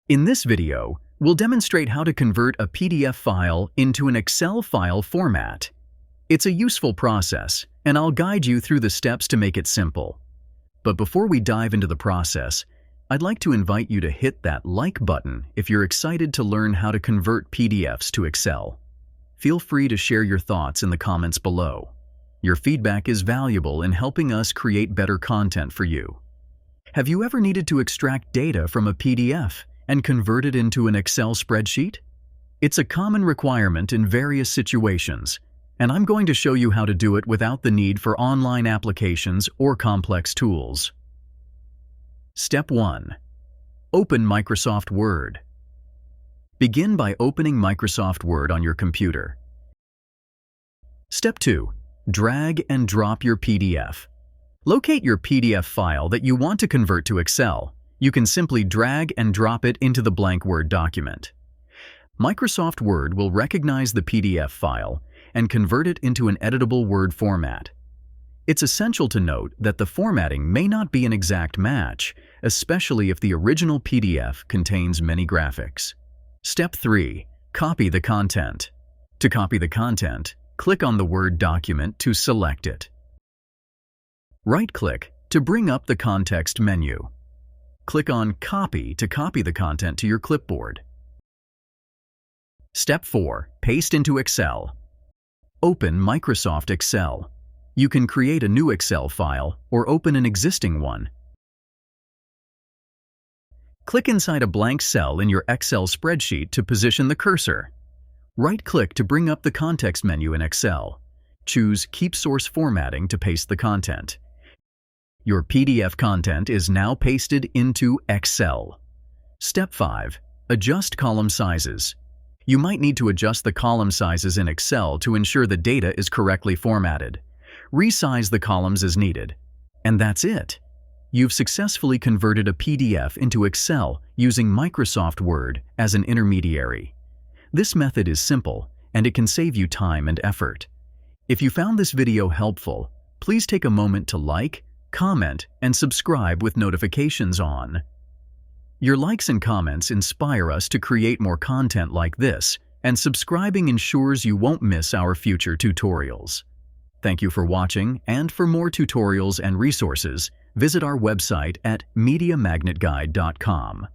In this video, we'll demonstrate how to convert a PDF file into an Excel file format. It's a useful process, and I'll guide you through the steps to make it simple. But before we dive into the process, I'd like to invite you to hit that like button if you're excited to learn how to convert PDFs to Excel. Feel free to share your thoughts in the comments below. Your feedback is valuable in helping us create better content for you. Have you ever needed to extract data from a PDF and convert it into an Excel spreadsheet? It's a common requirement in various situations, and I'm going to show you how to do it without the need for online applications or complex tools. Step 1. Open Microsoft Word. Begin by opening Microsoft Word on your computer. Step 2. Drag and drop your PDF. Locate your PDF file that you want to convert to Excel. You can simply drag and drop it into the blank Word document. Microsoft Word will recognize the PDF file and convert it into an editable Word format. It's essential to note that the formatting may not be an exact match, especially if the original PDF contains many graphics. Step 3. Copy the content. To copy the content, click on the Word document to select it. Right-click to bring up the context menu. Click on Copy to copy the content to your clipboard. Step 4. Paste into Excel. Open Microsoft Excel. You can create a new Excel file or open an existing one. Click inside a blank cell in your Excel spreadsheet to position the cursor. Right-click to bring up the context menu in Excel. Choose Keep Source Formatting to paste the content. Your PDF content is now pasted into Excel. Step 5. Adjust column sizes. You might need to adjust the column sizes in Excel to ensure the data is correctly formatted. Resize the columns as needed. And that's it. You've successfully converted a PDF into Excel using Microsoft Word as an intermediary. This method is simple, and it can save you time and effort. If you found this video helpful, please take a moment to like, comment, and subscribe with notifications on. Your likes and comments inspire us to create more content like this, and subscribing ensures you won't miss our future tutorials. Thank you for watching, and for more tutorials and resources, visit our website at MediaMagnetGuide.com.